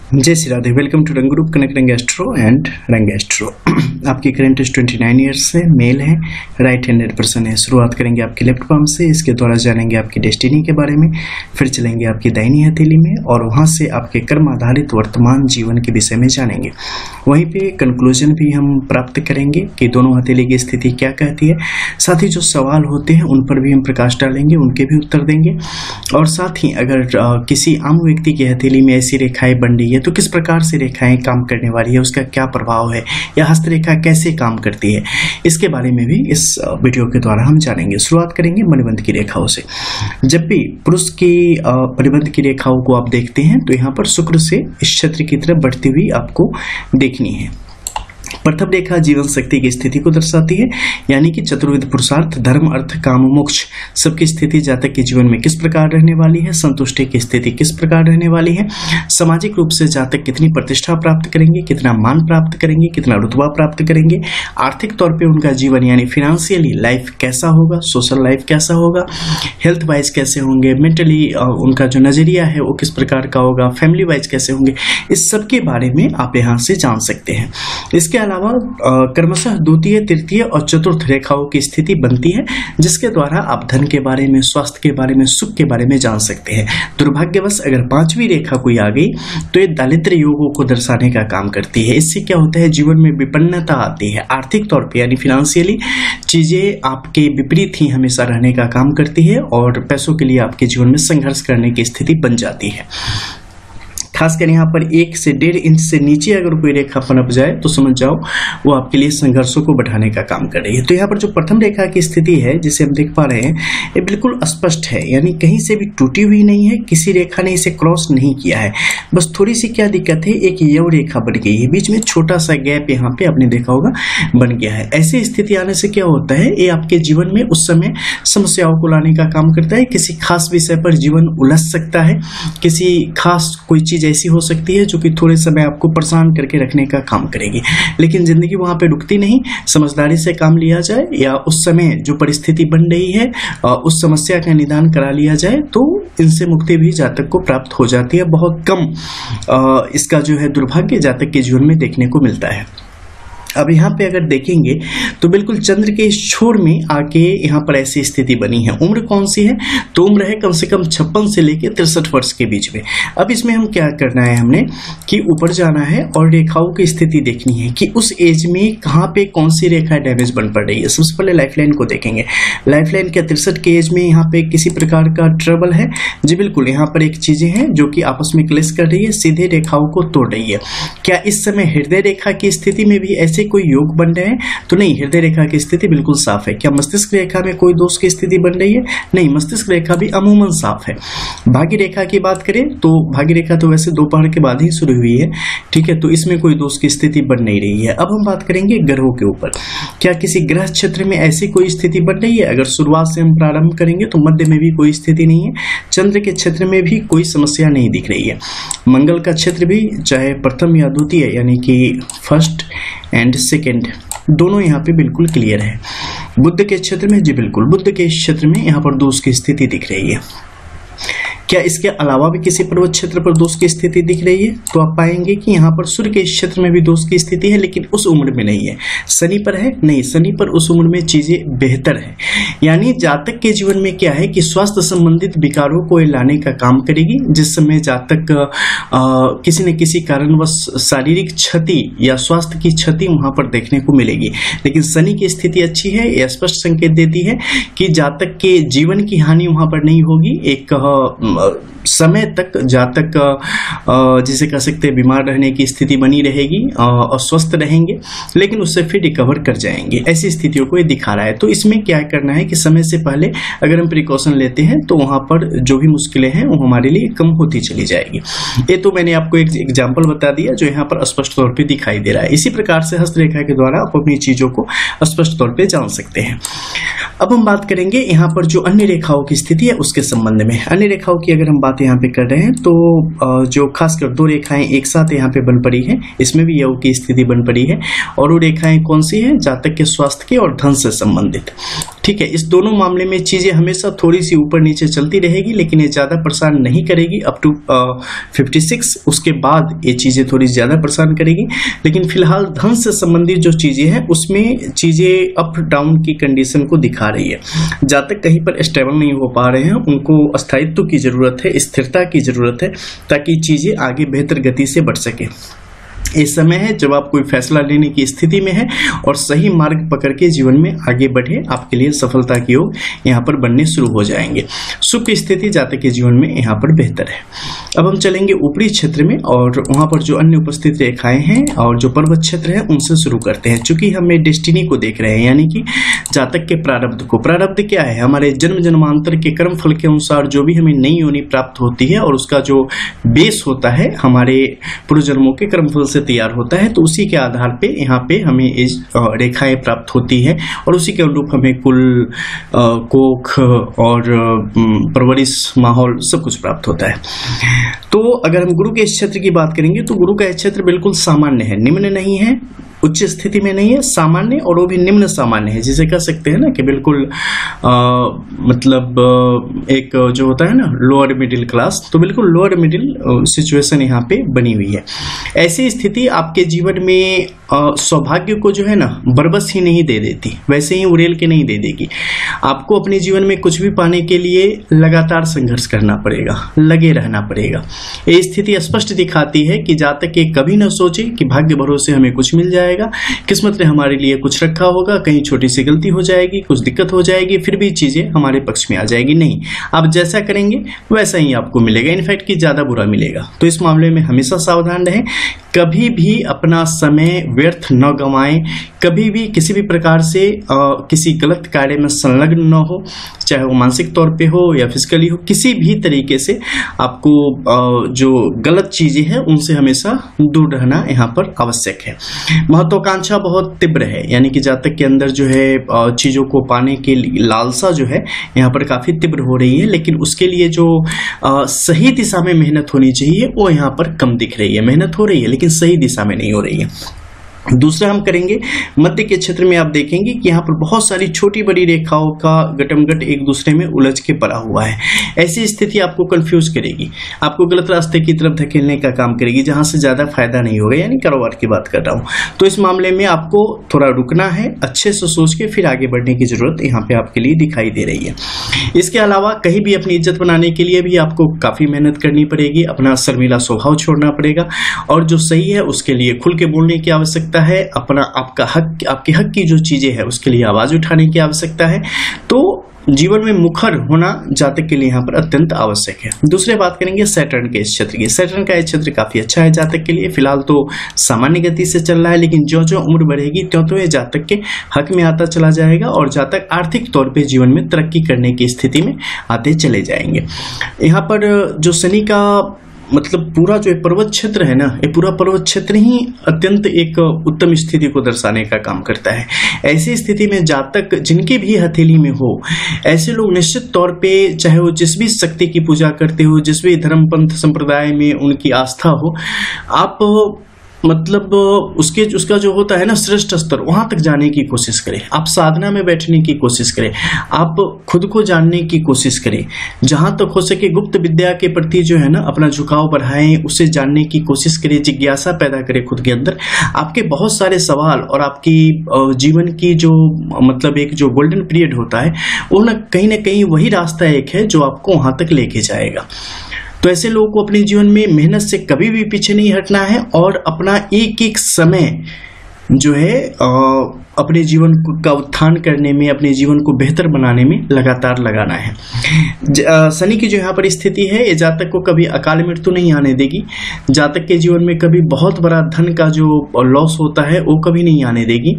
जय Shri Radhe. Welcome to रंग group connect रंग एस्ट्रो एंड रंग एस्ट्रो। आपकी करंट एज 29 ईयर्स है, मेल है, राइट हैंडेड पर्सन है। शुरुआत करेंगे आपके लेफ्ट पाम से, इसके द्वारा जानेंगे आपकी डेस्टिनी के बारे में, फिर चलेंगे आपकी दाहिनी हथेली में और वहां से आपके कर्म आधारित वर्तमान जीवन के विषय में जानेंगे। वहीं पे कंक्लूजन भी हम प्राप्त करेंगे कि दोनों हथेली की स्थिति क्या कहती है। साथ ही जो सवाल होते हैं उन पर भी हम प्रकाश डालेंगे, उनके भी उत्तर देंगे। और साथ ही अगर किसी आम व्यक्ति की हथेली में ऐसी रेखाएं बन रही है तो किस प्रकार से रेखाएं काम करने वाली है, उसका क्या प्रभाव है, या हस्तरेखा कैसे काम करती है, इसके बारे में भी इस वीडियो के द्वारा हम जानेंगे। शुरुआत करेंगे मणिबंध की रेखाओं से। जब भी पुरुष की मणिबंध की रेखाओं को आप देखते हैं तो यहाँ पर शुक्र से इस क्षेत्र की तरफ बढ़ती हुई आपको देखनी है। प्रथम रेखा जीवन शक्ति की स्थिति को दर्शाती है, यानी कि चतुर्विध पुरुषार्थ, धर्म, अर्थ, काम, मोक्ष सबकी स्थिति जातक के जीवन में किस प्रकार रहने वाली है, संतुष्टि की स्थिति किस प्रकार रहने वाली है, सामाजिक रूप से जातक कितनी प्रतिष्ठा प्राप्त करेंगे, कितना मान प्राप्त करेंगे, कितना रुतबा प्राप्त करेंगे, आर्थिक तौर पे उनका जीवन यानी फिनेंशियली लाइफ कैसा होगा, सोशल लाइफ कैसा होगा, हेल्थ वाइज कैसे होंगे, मेंटली उनका जो नजरिया है वो किस प्रकार का होगा, फैमिली वाइज कैसे होंगे, इस सब के बारे में आप यहाँ से जान सकते हैं। इसके अलावा क्रमशः द्वितीय, तृतीय और चतुर्थ रेखाओं की स्थिति बनती है, जिसके द्वारा आप धन के बारे में, स्वास्थ्य के बारे में, सुख के बारे में जान सकते हैं। दुर्भाग्यवश अगर पांचवी रेखा कोई आ गई तो ये दारिद्र्य योगों को दर्शाने का काम करती है। इससे क्या होता है, जीवन में विपन्नता आती है, आर्थिक तौर पे यानी फिनेंशियली चीजें आपके विपरीत ही हमेशा रहने का काम करती है और पैसों के लिए आपके जीवन में संघर्ष करने की स्थिति बन जाती है। खासकर यहाँ पर 1 से 1.5 इंच से नीचे अगर कोई रेखा पनप जाए तो समझ जाओ वो आपके लिए संघर्षों को बढ़ाने का काम कर रही है। तो यहाँ पर जो प्रथम रेखा की स्थिति है जिसे हम देख पा रहे हैं, ये बिल्कुल स्पष्ट है, यानी कहीं से भी टूटी हुई नहीं है, किसी रेखा ने इसे क्रॉस नहीं किया है। बस थोड़ी सी क्या दिक्कत है, एक यव रेखा बन गई है, बीच में छोटा सा गैप यहाँ पे आपने देखा होगा बन गया है। ऐसी स्थिति आने से क्या होता है, ये आपके जीवन में उस समय समस्याओं को लाने का काम करता है। किसी खास विषय पर जीवन उलझ सकता है, किसी खास कोई चीज ऐसी हो सकती है जो कि थोड़े समय आपको परेशान करके रखने का काम करेगी, लेकिन जिंदगी वहां पे रुकती नहीं। समझदारी से काम लिया जाए या उस समय जो परिस्थिति बन रही है उस समस्या का निदान करा लिया जाए तो इनसे मुक्ति भी जातक को प्राप्त हो जाती है। बहुत कम इसका जो है दुर्भाग्य जातक के जीवन में देखने को मिलता है। अब यहाँ पे अगर देखेंगे तो बिल्कुल चंद्र के इस छोर में आके यहाँ पर ऐसी स्थिति बनी है। उम्र कौन सी है, तो उम्र है कम से कम 56 से लेके 63 वर्ष के बीच में। अब इसमें हम क्या करना है, हमने कि ऊपर जाना है और रेखाओं की स्थिति देखनी है कि उस एज में कहाँ पे कौन सी रेखा डैमेज बन पड़ रही है। सबसे पहले लाइफलाइन को देखेंगे। लाइफलाइन क्या 63 के एज में यहाँ पे किसी प्रकार का ट्रबल है? जी बिल्कुल, यहाँ पर एक चीजें हैं जो कि आपस में क्लेश कर रही है, सीधे रेखाओं को तोड़ रही है। क्या इस समय हृदय रेखा की स्थिति में भी ऐसे कोई योग बन रहे हैं? तो नहीं, हृदय रेखा की स्थिति बिल्कुल साफ है। क्या मस्तिष्क रेखा में कोई दोष की स्थिति बन रही है? नहीं, मस्तिष्क रेखा भी अमूमन साफ है। भाग्य रेखा की बात करें तो भाग्य रेखा तो वैसे दोपहर के बाद ही शुरू हुई है, ठीक है, तो इसमें कोई दोष की स्थिति बन नहीं रही है। अब हम बात करेंगे ग्रहों के ऊपर। क्या किसी ग्रह क्षेत्र में ऐसी कोई स्थिति बन रही है? अगर शुरुआत से हम प्रारंभ करेंगे तो मध्य में भी कोई स्थिति नहीं है, चंद्र के क्षेत्र में भी कोई समस्या नहीं दिख रही है, मंगल का क्षेत्र भी चाहे प्रथम या द्वितीय यानी कि फर्स्ट एंड सेकेंड दोनों यहाँ पे बिल्कुल क्लियर है। बुध के क्षेत्र में, जी बिल्कुल, बुध के क्षेत्र में यहाँ पर दोष की स्थिति दिख रही है। क्या इसके अलावा भी किसी पर्वत क्षेत्र पर दोष की स्थिति दिख रही है? तो आप पाएंगे कि यहाँ पर सूर्य के क्षेत्र में भी दोष की स्थिति है, लेकिन उस उम्र में नहीं है। शनि पर है? नहीं, शनि पर उस उम्र में चीजें बेहतर है। यानी जातक के जीवन में क्या है कि स्वास्थ्य संबंधित विकारों को लाने का काम करेगी, जिस समय जातक किसी न किसी कारणवश शारीरिक क्षति या स्वास्थ्य की क्षति वहां पर देखने को मिलेगी। लेकिन शनि की स्थिति अच्छी है, यह स्पष्ट संकेत देती है कि जातक के जीवन की हानि वहां पर नहीं होगी। एक समय तक जातक जिसे कह सकते हैं बीमार रहने की स्थिति बनी रहेगी और स्वस्थ रहेंगे, लेकिन उससे फिर रिकवर कर जाएंगे। ऐसी स्थितियों को ये दिखा रहा है। तो इसमें क्या करना है कि समय से पहले अगर हम प्रिकॉशन लेते हैं तो वहां पर जो भी मुश्किलें हैं वो हमारे लिए कम होती चली जाएगी। ये तो मैंने आपको एक एग्जाम्पल बता दिया जो यहाँ पर स्पष्ट तौर पर दिखाई दे रहा है। इसी प्रकार से हस्तरेखा के द्वारा आप अपनी चीजों को स्पष्ट तौर पर जान सकते हैं। अब हम बात करेंगे यहाँ पर जो अन्य रेखाओं की स्थिति है उसके संबंध में। अन्य रेखाओं की अगर हम बात यहाँ पे कर रहे हैं तो जो खासकर 2 रेखाएं एक साथ यहाँ पे बन पड़ी है, इसमें भी योग की स्थिति बन पड़ी है। और वो रेखाएं कौन सी है? जातक के स्वास्थ्य के और धन से संबंधित, ठीक है। इस दोनों मामले में चीजें हमेशा थोड़ी सी ऊपर नीचे चलती रहेगी, लेकिन ये ज्यादा परेशान नहीं करेगी अप टू 56। उसके बाद ये चीजें थोड़ी ज्यादा परेशान करेगी, लेकिन फिलहाल धन से संबंधित जो चीजें हैं उसमें चीजें अप डाउन की कंडीशन को दिखा रही है। जातक कहीं पर स्टेबल नहीं हो पा रहे हैं, उनको स्थायित्व की जरूरत है, स्थिरता की जरूरत है, ताकि चीजें आगे बेहतर गति से बढ़ सके। इस समय है जब आप कोई फैसला लेने की स्थिति में है और सही मार्ग पकड़ के जीवन में आगे बढ़े, आपके लिए सफलता की योग यहाँ पर बनने शुरू हो जाएंगे। सुख की स्थिति जातक के जीवन में यहाँ पर बेहतर है। अब हम चलेंगे ऊपरी क्षेत्र में और वहां पर जो अन्य उपस्थित रेखाएं हैं और जो पर्वत क्षेत्र है उनसे शुरू करते हैं। चूंकि हमें डेस्टिनी को देख रहे हैं, यानी कि जातक के प्रारब्ध को। प्रारब्ध क्या है? हमारे जन्म जन्मांतर के कर्म फल के अनुसार जो भी हमें नई योनि प्राप्त होती है और उसका जो बेस होता है हमारे पूर्व जन्मों के कर्म फल से तैयार होता है, तो उसी के आधार पे यहाँ पे हमें इस रेखाएं प्राप्त होती है और उसी के अनुरूप हमें कुल कोख और परवरिश माहौल सब कुछ प्राप्त होता है। तो अगर हम गुरु के इस क्षेत्र की बात करेंगे तो गुरु का इस क्षेत्र बिल्कुल सामान्य है, निम्न नहीं है, उच्च स्थिति में नहीं है, सामान्य और वो भी निम्न सामान्य है, जिसे कह सकते हैं ना कि बिल्कुल मतलब एक जो होता है ना लोअर मिडिल क्लास, तो बिल्कुल लोअर मिडिल सिचुएशन यहाँ पे बनी हुई है। ऐसी स्थिति आपके जीवन में सौभाग्य को जो है ना बरबस ही नहीं दे देती, वैसे ही उड़ेल के नहीं दे देगी। आपको अपने जीवन में कुछ भी पाने के लिए लगातार संघर्ष करना पड़ेगा, लगे रहना पड़ेगा। ये स्थिति स्पष्ट दिखाती है कि जातक ये कभी न सोचे कि भाग्य भरोसे हमें कुछ मिल जाएगा, किस्मत ने हमारे लिए कुछ रखा होगा, कहीं छोटी सी गलती हो जाएगी, कुछ दिक्कत हो जाएगी, फिर भी चीजें हमारे पक्ष में आ जाएगी। नहीं, आप जैसा करेंगे वैसा ही आपको मिलेगा, इनफैक्ट कि ज्यादा बुरा मिलेगा। तो इस मामले में हमेशा सावधान रहें, कभी भी अपना समय व्यर्थ न गंवाएं, कभी भी किसी भी प्रकार से किसी गलत कार्य में संलग्न न हो, चाहे वो मानसिक तौर पे हो या फिजिकली हो, किसी भी तरीके से आपको जो गलत चीजें हैं उनसे हमेशा दूर रहना यहाँ पर आवश्यक है। महत्वाकांक्षा बहुत तीव्र है, यानी कि जातक के अंदर जो है चीजों को पाने के लालसा जो है यहाँ पर काफी तीव्र हो रही है, लेकिन उसके लिए जो सही दिशा में मेहनत होनी चाहिए वो यहाँ पर कम दिख रही है। मेहनत हो रही है लेकिन सही दिशा में नहीं हो रही है। दूसरा हम करेंगे मध्य के क्षेत्र में, आप देखेंगे कि यहाँ पर बहुत सारी छोटी बड़ी रेखाओं का गटमगट एक दूसरे में उलझ के पड़ा हुआ है। ऐसी स्थिति आपको कंफ्यूज करेगी, आपको गलत रास्ते की तरफ धकेलने का काम करेगी, जहां से ज्यादा फायदा नहीं होगा, यानी कारोबार की बात कर रहा हूं। तो इस मामले में आपको थोड़ा रुकना है, अच्छे से सोच के फिर आगे बढ़ने की जरूरत यहाँ पे आपके लिए दिखाई दे रही है। इसके अलावा कहीं भी अपनी इज्जत बनाने के लिए भी आपको काफी मेहनत करनी पड़ेगी, अपना शर्मीला स्वभाव छोड़ना पड़ेगा और जो सही है उसके लिए खुल के बोलने की आवश्यकता है, अपना आपका हक, आपके हक की जो चीजें है उसके लिए आवाज उठाने की आवश्यकता है। तो जीवन में मुखर होना जातक के लिए यहाँ पर अत्यंत आवश्यक है। दूसरे बात करेंगे सैटर्न के इस क्षेत्र की। सैटर्न का यह क्षेत्र काफी अच्छा है जातक के लिए, फिलहाल तो सामान्य गति से चल रहा है, लेकिन जो जो उम्र बढ़ेगी त्यों त्यों ये जातक के हक में आता चला जाएगा और जातक आर्थिक तौर पे जीवन में तरक्की करने की स्थिति में आते चले जाएंगे। यहाँ पर जो शनि का मतलब पूरा जो पर्वत क्षेत्र है ना, ये पूरा पर्वत क्षेत्र ही अत्यंत एक उत्तम स्थिति को दर्शाने का काम करता है। ऐसी स्थिति में जातक जिनके भी हथेली में हो, ऐसे लोग निश्चित तौर पे, चाहे वो जिस भी शक्ति की पूजा करते हो, जिस भी धर्म पंथ संप्रदाय में उनकी आस्था हो, आप मतलब उसका जो होता है ना श्रेष्ठ स्तर, वहां तक जाने की कोशिश करें। आप साधना में बैठने की कोशिश करें, आप खुद को जानने की कोशिश करें, जहां तक हो सके गुप्त विद्या के प्रति जो है ना अपना झुकाव बढ़ाएं, उसे जानने की कोशिश करें, जिज्ञासा पैदा करें खुद के अंदर। आपके बहुत सारे सवाल और आपकी जीवन की जो मतलब एक जो गोल्डन पीरियड होता है वो ना कहीं वही रास्ता एक है जो आपको वहां तक लेके जाएगा। तो ऐसे लोगों को अपने जीवन में मेहनत से कभी भी पीछे नहीं हटना है और अपना एक एक समय जो है अपने जीवन का उत्थान करने में, अपने जीवन को बेहतर बनाने में लगातार लगाना है। शनि की जो यहाँ पर स्थिति है, ये जातक को कभी अकाल मृत्यु नहीं आने देगी, जातक के जीवन में कभी बहुत बड़ा धन का जो लॉस होता है वो कभी नहीं आने देगी,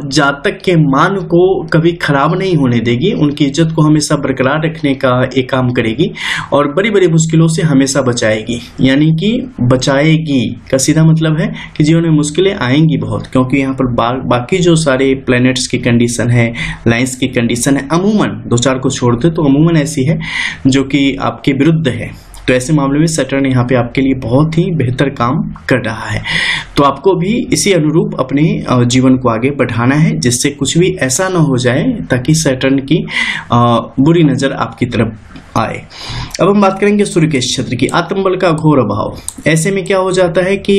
जातक के मान को कभी खराब नहीं होने देगी, उनकी इज्जत को हमेशा बरकरार रखने का एक काम करेगी और बड़ी बड़ी मुश्किलों से हमेशा बचाएगी। यानी कि बचाएगी का सीधा मतलब है कि जीवन में मुश्किलें आएंगी बहुत, क्योंकि यहाँ पर बाकी जो सारे प्लैनेट्स की कंडीशन है, लाइंस की कंडीशन है, अमूमन दो चार को छोड़ दे तो अमूमन ऐसी है जो कि आपके विरुद्ध है। तो ऐसे मामले में सैटर्न यहाँ पे आपके लिए बहुत ही बेहतर काम कर रहा है। तो आपको भी इसी अनुरूप अपने जीवन को आगे बढ़ाना है, जिससे कुछ भी ऐसा ना हो जाए ताकि सैटर्न की बुरी नजर आपकी तरफ आए। अब हम बात करेंगे सूर्य के क्षेत्र की, आत्मबल का घोर अभाव। ऐसे में क्या हो जाता है कि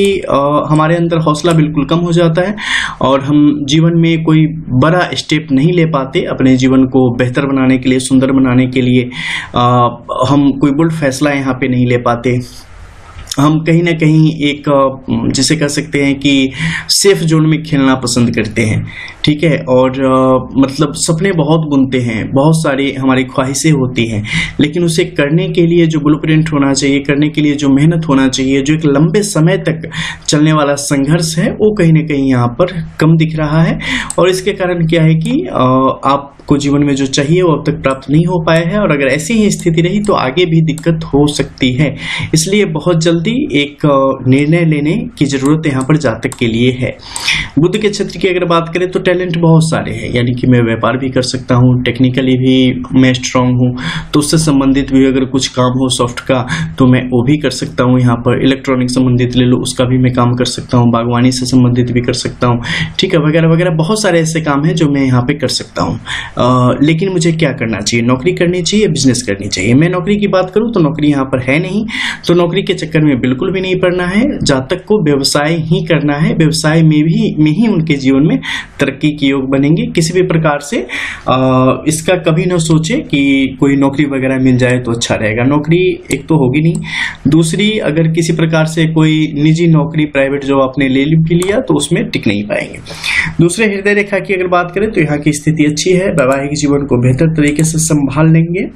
हमारे अंदर हौसला बिल्कुल कम हो जाता है और हम जीवन में कोई बड़ा स्टेप नहीं ले पाते। अपने जीवन को बेहतर बनाने के लिए, सुंदर बनाने के लिए हम कोई बोल्ड फैसला यहाँ पे नहीं ले पाते। हम कहीं ना कहीं एक जिसे कह सकते हैं कि सेफ जोन में खेलना पसंद करते हैं, ठीक है। और मतलब सपने बहुत बुनते हैं, बहुत सारी हमारी ख्वाहिशें होती हैं, लेकिन उसे करने के लिए जो ब्लूप्रिंट होना चाहिए, करने के लिए जो मेहनत होना चाहिए, जो एक लंबे समय तक चलने वाला संघर्ष है, वो कहीं ना कहीं यहाँ पर कम दिख रहा है। और इसके कारण क्या है कि आपको जीवन में जो चाहिए वो अब तक प्राप्त नहीं हो पाया है, और अगर ऐसी ही स्थिति रही तो आगे भी दिक्कत हो सकती है। इसलिए बहुत जल्दी एक निर्णय लेने की जरूरत यहाँ पर जातक के लिए है। बुध के क्षेत्र की अगर बात करें तो टैलेंट बहुत सारे हैं, यानी कि मैं व्यापार भी कर सकता हूँ, टेक्निकली भी मैं स्ट्रांग हूँ, तो उससे संबंधित भी अगर कुछ काम हो सॉफ्ट का तो मैं वो भी कर सकता हूँ। यहाँ पर इलेक्ट्रॉनिक संबंधित ले लो, उसका भी मैं काम कर सकता हूँ, बागवानी से संबंधित भी कर सकता हूँ, ठीक है, वगैरह वगैरह बहुत सारे ऐसे काम हैं जो मैं यहाँ पे कर सकता हूँ। लेकिन मुझे क्या करना चाहिए, नौकरी करनी चाहिए, बिजनेस करनी चाहिए। मैं नौकरी की बात करूँ तो नौकरी यहाँ पर है नहीं, तो नौकरी के चक्कर में बिल्कुल भी नहीं पड़ना है। जातक को व्यवसाय ही करना है, व्यवसाय में ही उनके जीवन में तरक्की के योग बनेंगे। किसी भी प्रकार से इसका कभी ना सोचे कि कोई नौकरी वगैरह मिल जाए तो अच्छा रहेगा। नौकरी एक तो होगी नहीं, दूसरी अगर किसी प्रकार से कोई निजी नौकरी, प्राइवेट जॉब आपने ले भी लिया तो उसमें टिक नहीं पाएंगे। दूसरे हृदय रेखा की अगर बात करें तो यहाँ की स्थिति अच्छी है, वैवाहिक जीवन को बेहतर तरीके से संभाल लेंगे।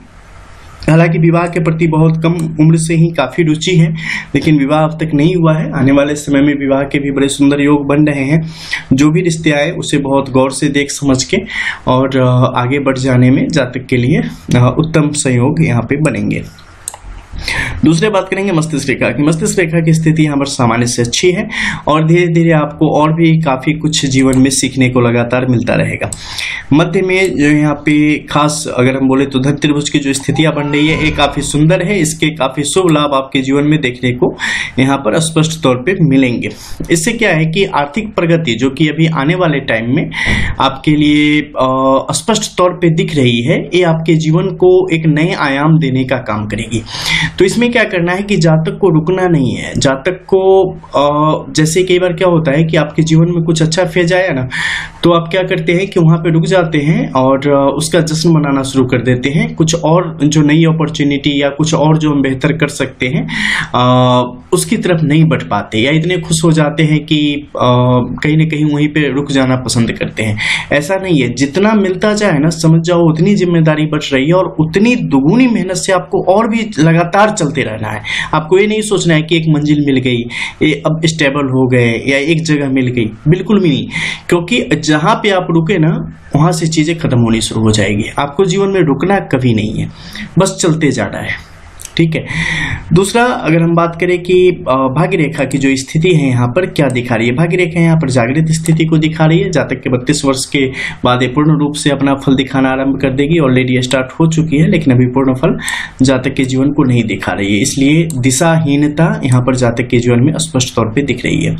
हालांकि विवाह के प्रति बहुत कम उम्र से ही काफी रुचि है, लेकिन विवाह अब तक नहीं हुआ है। आने वाले समय में विवाह के भी बड़े सुंदर योग बन रहे हैं। जो भी रिश्ते आए उसे बहुत गौर से देख समझ के और आगे बढ़ जाने में जातक के लिए उत्तम संयोग यहाँ पे बनेंगे। दूसरे बात करेंगे मस्तिष्क रेखा की। मस्तिष्क रेखा की स्थिति यहाँ पर सामान्य से अच्छी है और धीरे धीरे आपको और भी काफी कुछ जीवन में सीखने को लगातार मिलता रहेगा। मध्य में जो यहाँ पे खास अगर हम बोले तो धन त्रिभुज की जो स्थितियां बन रही है ये काफी सुंदर है। इसके काफी शुभ लाभ आपके जीवन में देखने को यहाँ पर स्पष्ट तौर पे मिलेंगे। इससे क्या है कि आर्थिक प्रगति जो कि अभी आने वाले टाइम में आपके लिए स्पष्ट तौर पे दिख रही है, ये आपके जीवन को एक नए आयाम देने का काम करेगी। तो इसमें क्या करना है कि जातक को रुकना नहीं है। जातक को जैसे कई बार क्या होता है कि आपके जीवन में कुछ अच्छा फेज आया ना, तो आप क्या करते हैं कि वहां पे रुक जाते हैं और उसका जश्न मनाना शुरू कर देते हैं। कुछ और जो नई अपॉर्चुनिटी या कुछ और जो हम बेहतर कर सकते हैं उसकी तरफ नहीं बढ़ पाते, या इतने खुश हो जाते हैं कि कहीं ना कहीं वहीं पे रुक जाना पसंद करते हैं। ऐसा नहीं है, जितना मिलता जाए ना समझ जाओ उतनी जिम्मेदारी बढ़ रही है और उतनी दुगुनी मेहनत से आपको और भी लगातार चलते रहना है। आपको ये नहीं सोचना है कि एक मंजिल मिल गई, ये अब स्टेबल हो गए या एक जगह मिल गई, बिल्कुल भी नहीं। क्योंकि जहां पे आप रुके ना वहां से चीजें खत्म होनी शुरू हो जाएगी। आपको जीवन में रुकना कभी नहीं है, बस चलते जाना है, ठीक है। दूसरा अगर हम बात करें कि भाग्य रेखा की जो स्थिति है यहाँ पर क्या दिखा रही है, भाग्य रेखा यहाँ पर जागृत स्थिति को दिखा रही है। जातक के 32 वर्ष के बाद ये पूर्ण रूप से अपना फल दिखाना आरंभ कर देगी। ऑलरेडी स्टार्ट हो चुकी है, लेकिन अभी पूर्ण फल जातक के जीवन को नहीं दिखा रही है, इसलिए दिशाहीनता यहाँ पर जातक के जीवन में स्पष्ट तौर पर दिख रही है।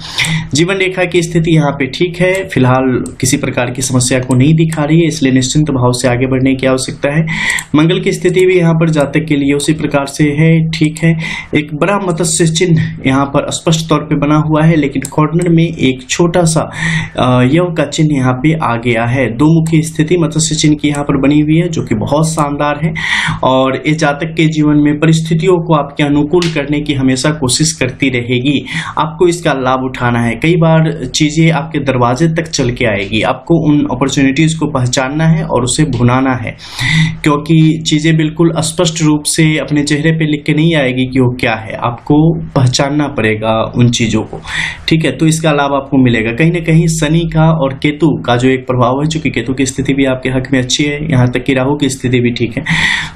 जीवन रेखा की स्थिति यहाँ पे ठीक है, फिलहाल किसी प्रकार की समस्या को नहीं दिखा रही है, इसलिए निश्चिंत भाव से आगे बढ़ने की आवश्यकता है। मंगल की स्थिति भी यहाँ पर जातक के लिए उसी प्रकार से है, ठीक है। एक बड़ा मत्स्य चिन्ह यहाँ पर स्पष्ट तौर पे बना हुआ है, लेकिन कॉर्नर में एक छोटा सा यव का चिन्ह यहाँ पे आ गया है। दो मुखी स्थिति मत्स्य चिन्ह की यहाँ पर बनी हुई है, जो कि बहुत शानदार है और ये जातक के जीवन में परिस्थितियों को आपके अनुकूल करने की हमेशा कोशिश करती रहेगी। आपको इसका लाभ उठाना है। कई बार चीजें आपके दरवाजे तक चल के आएगी, आपको उन अपॉर्चुनिटीज को पहचानना है और उसे भुनाना है, क्योंकि चीजें बिल्कुल स्पष्ट रूप से अपने चेहरे पे लिख के नहीं आएगी कि वो क्या है, आपको पहचानना पड़ेगा उन चीजों को, ठीक है। तो इसका लाभ आपको मिलेगा। कहीं ना कहीं शनि का और केतु का जो एक प्रभाव है, चूंकि केतु की स्थिति भी आपके हक में अच्छी है, यहाँ तक कि राहु की स्थिति भी ठीक है,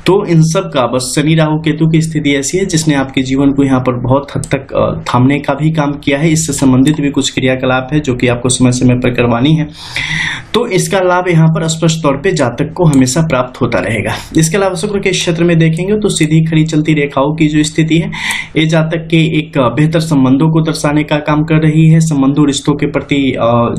तो इन सब का बस शनि राहु केतु की स्थिति ऐसी है जिसने आपके जीवन को यहाँ पर बहुत हद तक थामने का भी काम किया है। इससे संबंधित भी कुछ क्रियाकलाप है जो कि आपको समय समय पर करवानी है, तो इसका लाभ यहाँ पर स्पष्ट तौर पर जातक को हमेशा प्राप्त होता रहेगा। इसके अलावा शुक्र के क्षेत्र में देखेंगे तो सीधी खड़ी चलती सरस्वती रेखाओं की जो स्थिति है ये जातक के एक बेहतर संबंधों को दर्शाने का काम कर रही है, संबंधों रिश्तों के प्रति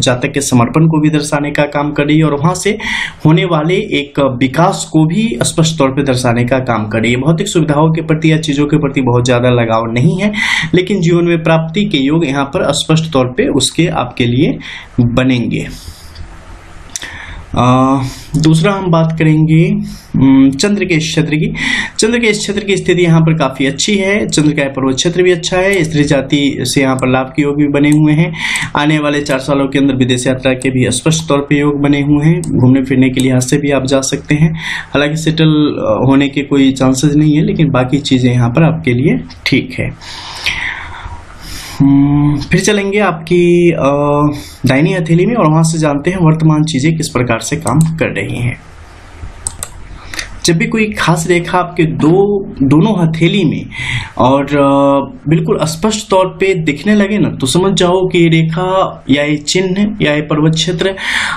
जातक के समर्पण को भी दर्शाने का काम कर रही है और वहां से होने वाले एक विकास को भी स्पष्ट तौर पे दर्शाने का काम कर रही है। भौतिक सुविधाओं के प्रति या चीजों के प्रति बहुत ज्यादा लगाव नहीं है, लेकिन जीवन में प्राप्ति के योग यहाँ पर स्पष्ट तौर पे उसके आपके लिए बनेंगे। दूसरा हम बात करेंगे चंद्र के क्षेत्र की। चंद्र के क्षेत्र की स्थिति यहाँ पर काफी अच्छी है, चंद्र का पर्वत क्षेत्र भी अच्छा है, स्त्री जाति से यहाँ पर लाभ के योग भी बने हुए हैं। आने वाले 4 सालों के अंदर विदेश यात्रा के भी स्पष्ट तौर पे योग बने हुए हैं, घूमने फिरने के लिहाज से भी आप जा सकते हैं। हालांकि सेटल होने के कोई चांसेस नहीं है, लेकिन बाकी चीजें यहाँ पर आपके लिए ठीक है। फिर चलेंगे आपकी दाहिनी हथेली में और वहां से जानते हैं वर्तमान चीजें किस प्रकार से काम कर रही हैं। जब भी कोई खास रेखा आपके दोनों हथेली में और बिल्कुल स्पष्ट तौर पे दिखने लगे ना, तो समझ जाओ कि ये रेखा या ये चिन्ह या ये पर्वत क्षेत्र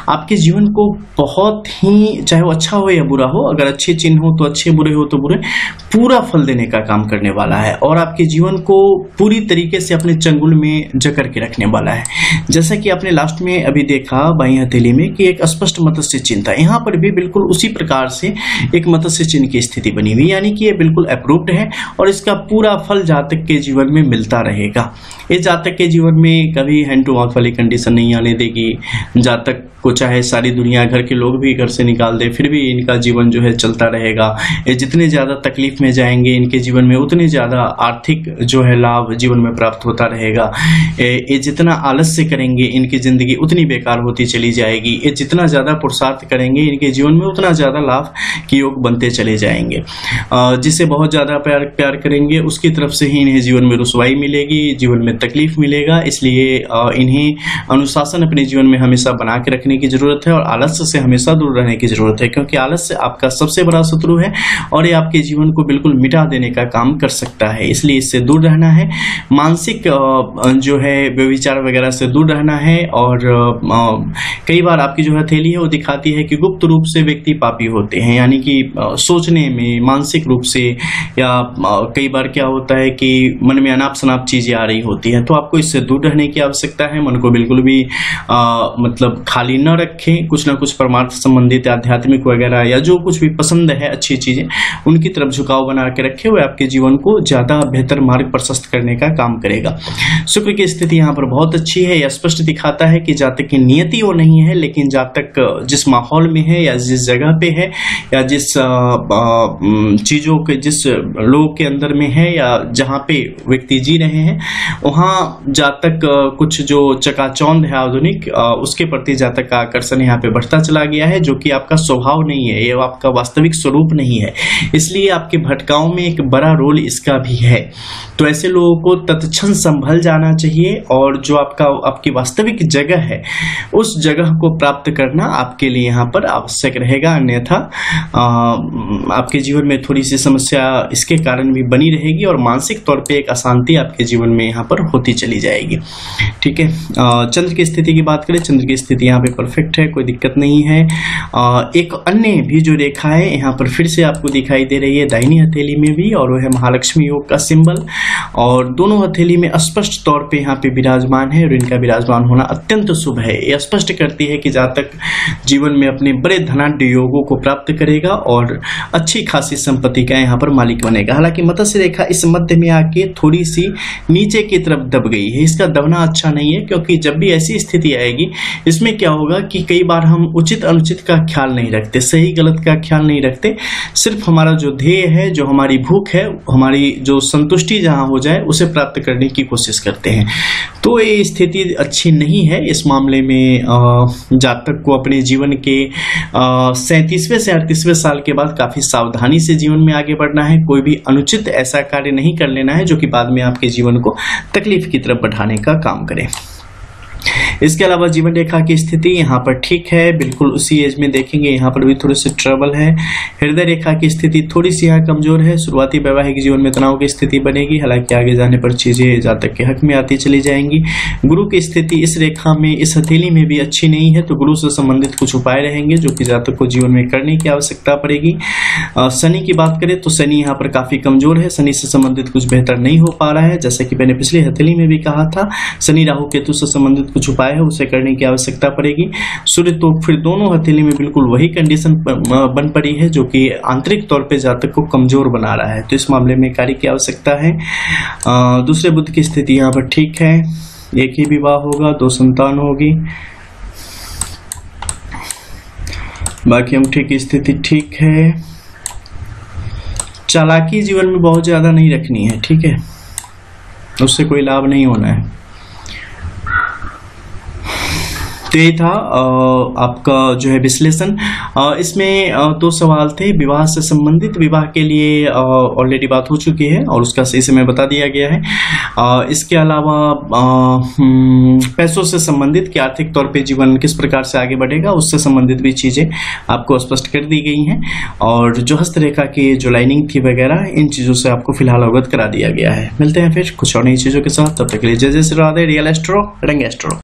आपके जीवन को बहुत ही, चाहे वो अच्छा हो या बुरा हो, अगर अच्छे चिन्ह हो तो अच्छे, बुरे हो तो बुरे, पूरा फल देने का काम करने वाला है और आपके जीवन को पूरी तरीके से अपने चंगुल में जकड़ के रखने वाला है। जैसा कि आपने लास्ट में अभी देखा बाईं हथेली में कि एक स्पष्ट मत्स्य चिन्ह था, यहाँ पर भी बिल्कुल उसी प्रकार से एक मत्स्य चिन्ह की स्थिति बनी हुई, यानी कि ये बिल्कुल अप्रूव्ड है और इसका पूरा फल जातक के जीवन में मिलता रहेगा। ये जातक के जीवन में कभी हैंड टू माउथ वाली कंडीशन नहीं आने देगी। जातक को चाहे सारी दुनिया, घर के लोग भी घर से निकाल दे, फिर भी इनका जीवन जो है चलता रहेगा। ये जितने ज्यादा तकलीफ में जाएंगे इनके जीवन में उतने ज्यादा आर्थिक जो है लाभ जीवन में प्राप्त होता रहेगा। ये जितना आलस्य करेंगे इनकी जिंदगी उतनी बेकार होती चली जाएगी। ये जितना ज्यादा पुरुषार्थ करेंगे इनके जीवन में उतना ज्यादा लाभ के योग बनते चले जाएंगे। जिसे बहुत ज्यादा प्यार करेंगे उसकी तरफ से ही इन्हें जीवन में रुसवाई मिलेगी, जीवन में तकलीफ मिलेगा। इसलिए इन्हें अनुशासन अपने जीवन में हमेशा बना के रखने की जरूरत है और आलस्य से हमेशा दूर रहने की जरूरत है, क्योंकि आलस्य आपका सबसे बड़ा शत्रु है और ये आपके जीवन को बिल्कुल मिटा देने का काम कर सकता है। इसलिए इससे दूर रहना है, मानसिक जो है व्यभिचार वगैरह से दूर रहना है। और कई बार आपकी जो हथेली है वो दिखाती है कि गुप्त रूप से व्यक्ति पापी होते हैं, यानी कि सोचने में मानसिक रूप से, या कई बार क्या होता है कि मन में अनाप शनाप चीजें आ रही होती है, तो आपको इससे दूर रहने की आवश्यकता है। मन को बिल्कुल भी मतलब खाली न रखें, कुछ ना कुछ परमार्थ संबंधित आध्यात्मिक वगैरह या जो कुछ भी पसंद है अच्छी चीजें उनकी तरफ झुकाव बना के रखे हुए आपके जीवन को ज्यादा बेहतर मार्ग प्रशस्त करने का काम करेगा। शुक्र की स्थिति यहाँ पर बहुत अच्छी है, यह स्पष्ट दिखाता है कि जातक की नियति वो नहीं है, लेकिन जातक जिस माहौल में है या जिस जगह पे है या जिस चीजों के, जिस लोग के अंदर में है या जहाँ पे व्यक्ति जी रहे हैं, वहाँ जातक कुछ जो चकाचौंध है आधुनिक, उसके प्रति जातक का आकर्षण यहाँ पे बढ़ता चला गया है, जो कि आपका स्वभाव नहीं है, ये आपका वास्तविक स्वरूप नहीं है। इसलिए आपके भटकाव में एक बड़ा रोल इसका भी है। तो ऐसे लोगों को तत्क्षण संभल जाना चाहिए और जो आपकी वास्तविक जगह है उस जगह को प्राप्त करना आपके लिए यहाँ पर आवश्यक रहेगा। अन्यथा आपके जीवन में थोड़ी सी समस्या इसके कारण भी बनी रहेगी और मानसिक तौर पे एक अशांति आपके जीवन में यहाँ पर होती चली जाएगी। ठीक है, चंद्र की स्थिति की बात करें, चंद्र की स्थिति यहाँ पे परफेक्ट है, कोई दिक्कत नहीं है। एक अन्य भी जो रेखा है यहाँ पर फिर से आपको दिखाई दे रही है दाहिनी हथेली में भी, और वो है महालक्ष्मी योग का सिंबल, और दोनों हथेली में स्पष्ट तौर पे यहाँ पे विराजमान है और इनका विराजमान होना अत्यंत शुभ है। यह स्पष्ट करती है कि जातक जीवन में अपने बड़े धनाढ्य योगों को प्राप्त करेगा और अच्छी खासी संपत्ति का यहाँ पर मालिक बनेगा। हालांकि मत्स्य रेखा इस मध्य में आके थोड़ी सी नीचे की तरफ दब गई है, इसका दबना अच्छा नहीं है, क्योंकि जब भी ऐसी स्थिति आएगी इसमें क्या होगा कि कई बार हम उचित अनुचित का ख्याल नहीं रखते, सही गलत का ख्याल नहीं रखते, सिर्फ हमारा जो ध्येय है, जो हमारी भूख है, हमारी जो संतुष्टि जहां हो जाए उसे प्राप्त करने की कोशिश करते हैं। तो ये स्थिति अच्छी नहीं है। इस मामले में जातक को अपने जीवन के 37वें से 38वें साल के बाद काफी सावधानी से जीवन में आगे बढ़ना है। कोई भी अनुचित ऐसा कार्य नहीं कर लेना है जो कि बाद में आपके जीवन को तकलीफ की तरफ बढ़ाने का काम करे। इसके अलावा जीवन रेखा की स्थिति यहाँ पर ठीक है, बिल्कुल उसी एज में देखेंगे, यहाँ पर भी थोड़े से ट्रबल है। हृदय रेखा की स्थिति थोड़ी सी यहाँ कमजोर है, शुरुआती वैवाहिक जीवन में तनाव की स्थिति बनेगी, हालांकि आगे जाने पर चीजें जातक के हक में आती चली जाएंगी। गुरु की स्थिति इस रेखा में, इस हथेली में भी अच्छी नहीं है, तो गुरु से संबंधित कुछ उपाय रहेंगे जो कि जातक को जीवन में करने की आवश्यकता पड़ेगी। शनि की बात करें तो शनि यहाँ पर काफी कमजोर है, शनि से संबंधित कुछ बेहतर नहीं हो पा रहा है, जैसे कि मैंने पिछली हथेली में भी कहा था। शनि राहु केतु से संबंधित कुछ उपाय है उसे करने की आवश्यकता पड़ेगी। सूर्य तो फिर दोनों हथेली में बिल्कुल वही कंडीशन बन पड़ी है जो कि आंतरिक तौर पे जातक को कमजोर बना रहा है, तो इस मामले में कार्य की आवश्यकता है। दूसरे बुध की स्थिति यहाँ पर ठीक है, एक ही विवाह होगा, 2 संतान होगी, बाकी अंगूठे की स्थिति ठीक है। चालाकी जीवन में बहुत ज्यादा नहीं रखनी है, ठीक है, उससे कोई लाभ नहीं होना है। तो ये था आपका जो है विश्लेषण। इसमें 2 सवाल थे विवाह से संबंधित। विवाह के लिए ऑलरेडी बात हो चुकी है और उसका सही समय बता दिया गया है। इसके अलावा पैसों से संबंधित कि आर्थिक तौर पे जीवन किस प्रकार से आगे बढ़ेगा, उससे संबंधित भी चीजें आपको स्पष्ट कर दी गई हैं। और जो हस्तरेखा की जो लाइनिंग थी वगैरह, इन चीजों से आपको फिलहाल अवगत करा दिया गया है। मिलते हैं फिर कुछ और नई चीजों के साथ, तब तक के लिए जय जय श्री राधे। रियल एस्ट्रो, रंग एस्ट्रो।